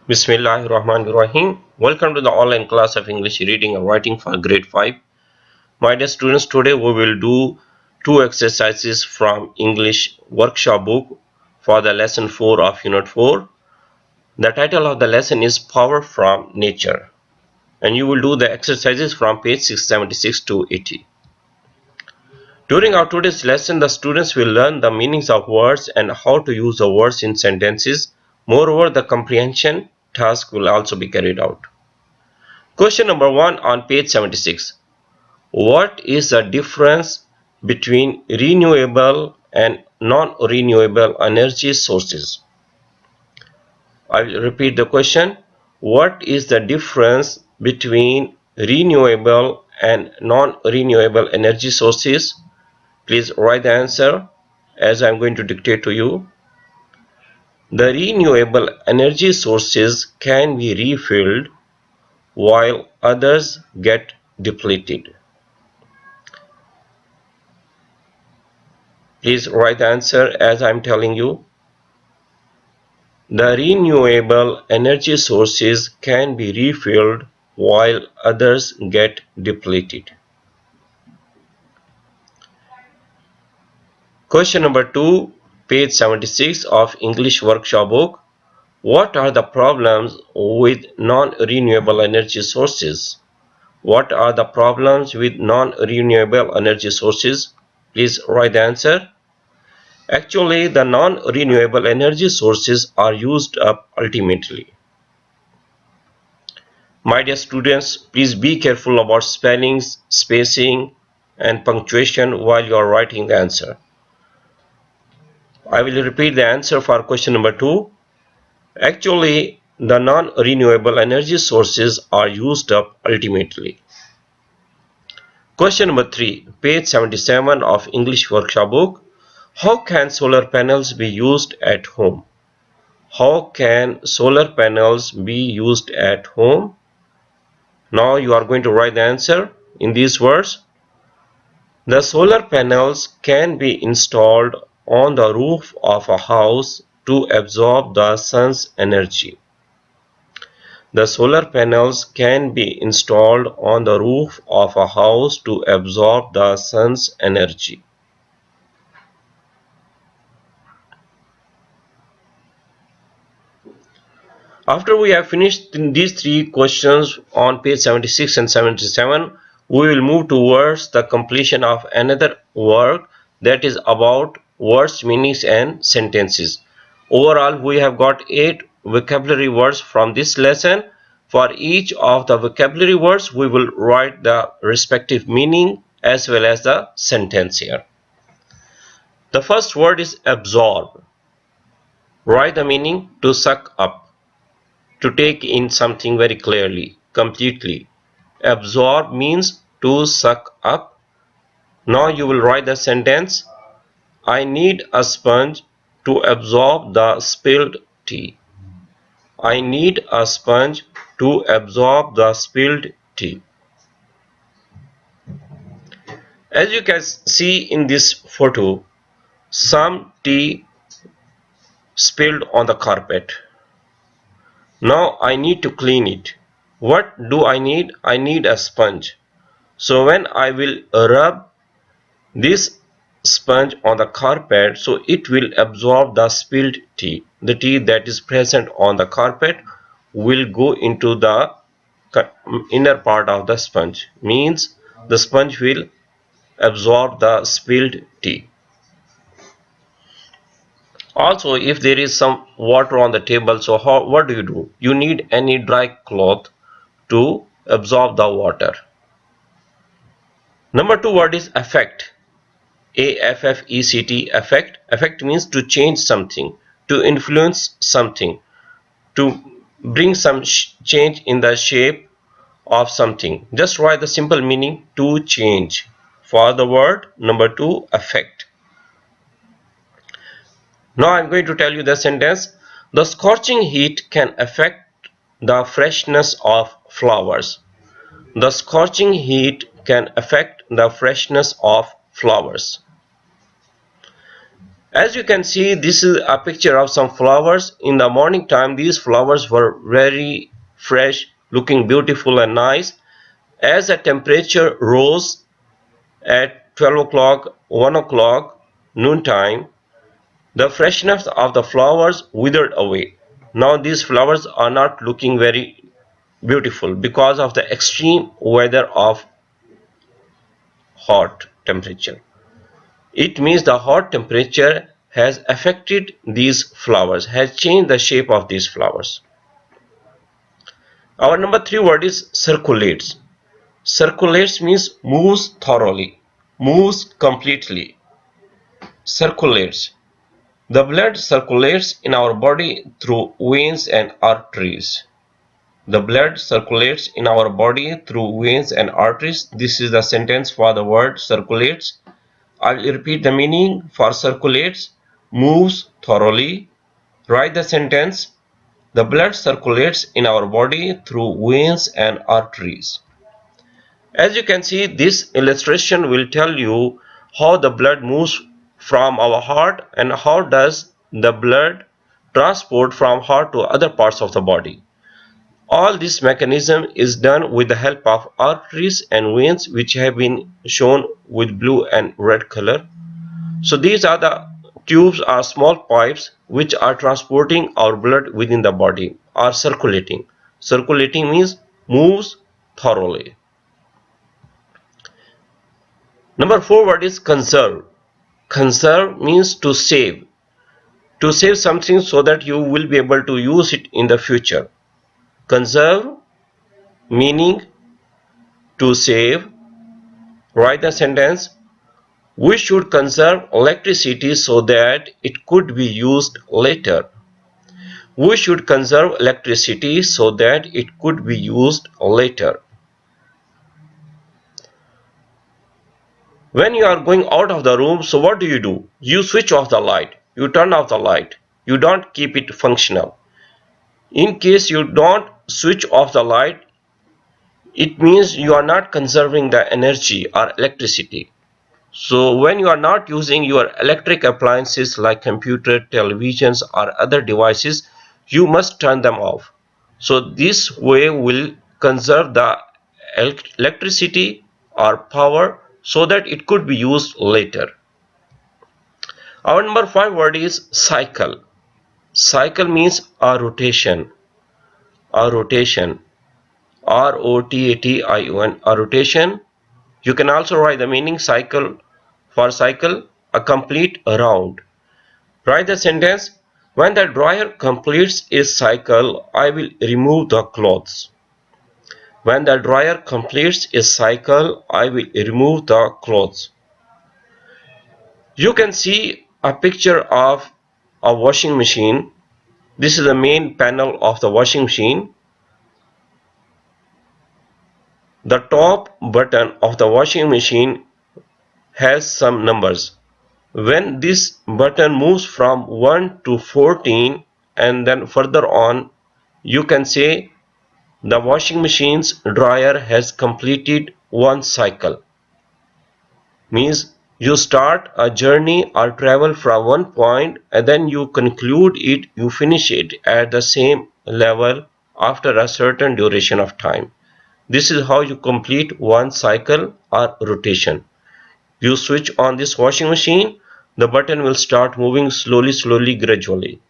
Bismillahirrahmanirrahim. Welcome to the online class of English reading and writing for grade 5. My dear students, today we will do two exercises from English workshop book for the lesson 4 of unit 4. The title of the lesson is Power from Nature, and you will do the exercises from page 676 to 80. During our today's lesson, the students will learn the meanings of words and how to use the words in sentences. Moreover, the comprehension task will also be carried out. Question number 1 on page 76. What is the difference between renewable and non-renewable energy sources? I will repeat the question. What is the difference between renewable and non-renewable energy sources? Please write the answer as I am going to dictate to you. The renewable energy sources can be refilled while others get depleted. Please write the answer as I am telling you. The renewable energy sources can be refilled while others get depleted. Question number 2, page 76 of English workshop book. What are the problems with non-renewable energy sources? What are the problems with non-renewable energy sources? Please write the answer. Actually, the non-renewable energy sources are used up ultimately. My dear students, please be careful about spellings, spacing, and punctuation while you are writing the answer. I will repeat the answer for question number 2. Actually, the non-renewable energy sources are used up ultimately. Question number 3, page 77 of English workshop book. How can solar panels be used at home? How can solar panels be used at home? Now you are going to write the answer in these words. The solar panels can be installed on the roof of a house to absorb the sun's energy. The solar panels can be installed on the roof of a house to absorb the sun's energy. After we have finished these three questions on page 76 and 77, we will move towards the completion of another work that is about words, meanings and sentences. Overall, we have got 8 vocabulary words from this lesson. For each of the vocabulary words, we will write the respective meaning as well as the sentence here. The first word is absorb. Write the meaning: to suck up. To take in something very clearly, completely. Absorb means to suck up. Now you will write the sentence. I need a sponge to absorb the spilled tea. I need a sponge to absorb the spilled tea. As you can see in this photo, some tea spilled on the carpet. Now I need to clean it. What do I need? I need a sponge. So when I will rub this sponge on the carpet, so it will absorb the spilled tea. The tea that is present on the carpet will go into the inner part of the sponge. Means the sponge will absorb the spilled tea. Also, if there is some water on the table, so what do? You need any dry cloth to absorb the water. Number 2 word is affect. A-F-F-E-C-T, affect. Affect means to change something, to influence something, to bring some change in the shape of something. Just write the simple meaning: to change. For the word number 2, affect. Now I am going to tell you the sentence. The scorching heat can affect the freshness of flowers. The scorching heat can affect the freshness of flowers. As you can see, this is a picture of some flowers. In the morning time, these flowers were very fresh, looking beautiful and nice. As the temperature rose at 12 o'clock, 1 o'clock, noontime, the freshness of the flowers withered away. Now these flowers are not looking very beautiful because of the extreme weather of hot temperature. It means the hot temperature has affected these flowers, has changed the shape of these flowers. Our number 3 word is circulates. Circulates means moves thoroughly, moves completely. Circulates. The blood circulates in our body through veins and arteries. The blood circulates in our body through veins and arteries. This is the sentence for the word circulates. I will repeat the meaning for circulates. Moves thoroughly. Write the sentence. The blood circulates in our body through veins and arteries. As you can see, this illustration will tell you how the blood moves from our heart and how does the blood transport from heart to other parts of the body. All this mechanism is done with the help of arteries and veins, which have been shown with blue and red color. So these are the tubes or small pipes which are transporting our blood within the body, are circulating. Circulating means moves thoroughly. Number 4 word is conserve. Conserve means to save. To save something so that you will be able to use it in the future. Conserve meaning to save. Write the sentence. We should conserve electricity so that it could be used later. We should conserve electricity so that it could be used later. When you are going out of the room, so what do? You switch off the light. You turn off the light. You don't keep it functional. In case you don't switch off the light, it means you are not conserving the energy or electricity. So when you are not using your electric appliances like computer, televisions or other devices, you must turn them off. So this way will conserve the electricity or power so that it could be used later. Our number 5 word is cycle. Cycle means a rotation. A rotation. R-O-T-A-T-I-O-N. A rotation. You can also write the meaning cycle. For cycle, a complete round. Write the sentence. When the dryer completes its cycle, I will remove the clothes. When the dryer completes its cycle, I will remove the clothes. You can see a picture of a washing machine. This is the main panel of the washing machine. The top button of the washing machine has some numbers. When this button moves from 1 to 14 and then further on, you can say the washing machine's dryer has completed one cycle. Means you start a journey or travel from one point and then you conclude it, you finish it at the same level after a certain duration of time. This is how you complete one cycle or rotation. You switch on this washing machine, the button will start moving slowly, gradually.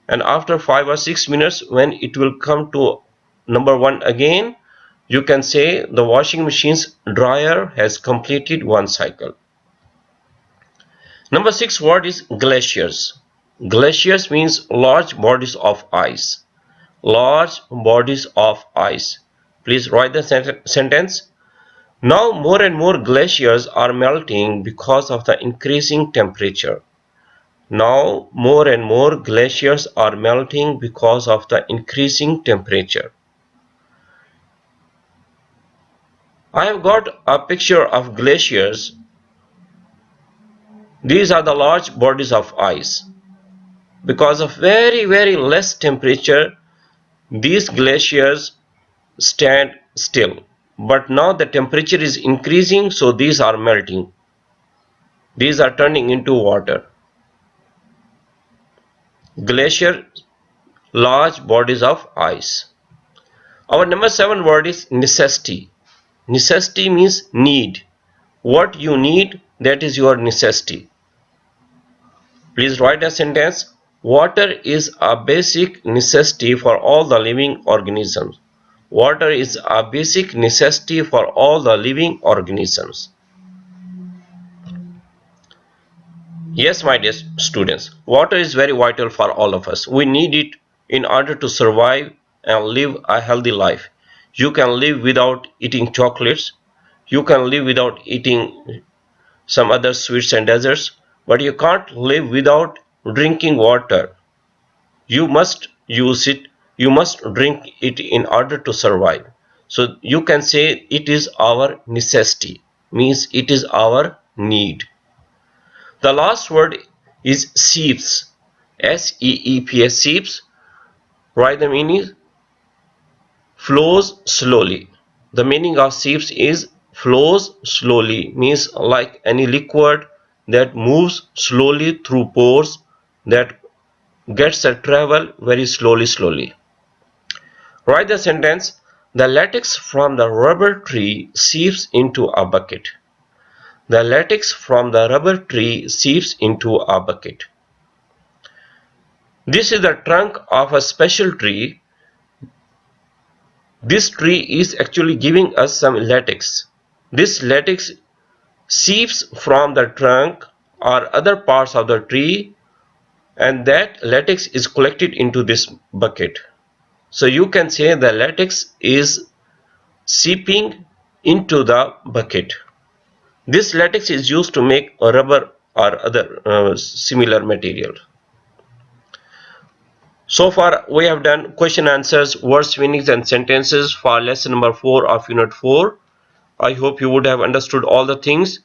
And after 5 or 6 minutes, when it will come to number 1 again, you can say the washing machine's dryer has completed one cycle. Number 6 word is glaciers. Glaciers means large bodies of ice. Large bodies of ice. Please write the sentence. Now more and more glaciers are melting because of the increasing temperature. Now more and more glaciers are melting because of the increasing temperature. I have got a picture of glaciers. These are the large bodies of ice. Because of very less temperature, these glaciers stand still. But now the temperature is increasing, so these are melting. These are turning into water. glacier, large bodies of ice. Our number 7 word is necessity. Necessity means need. What you need, that is your necessity. Please write a sentence. Water is a basic necessity for all the living organisms. Water is a basic necessity for all the living organisms. Yes, my dear students, water is very vital for all of us. We need it in order to survive and live a healthy life. You can live without eating chocolates. You can live without eating some other sweets and desserts, but you can't live without drinking water. You must use it, you must drink it in order to survive. So you can say it is our necessity, means it is our need. The last word is seeps. S-E-E-P-S, seeps. Write the meaning: flows slowly. The meaning of seeps is flows slowly, means like any liquid that moves slowly through pores, that gets a travel very slowly. Write the sentence: the latex from the rubber tree seeps into a bucket. The latex from the rubber tree seeps into a bucket. This is the trunk of a special tree. This tree is actually giving us some latex. This latex seeps from the trunk or other parts of the tree, and that latex is collected into this bucket. So you can say the latex is seeping into the bucket. This latex is used to make a rubber or other similar material. So far we have done question answers, words, meanings and sentences for lesson number 4 of unit 4. I hope you would have understood all the things.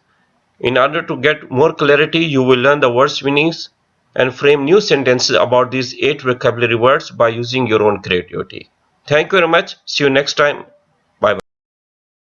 In order to get more clarity, you will learn the words, meanings and frame new sentences about these 8 vocabulary words by using your own creativity. Thank you very much. See you next time.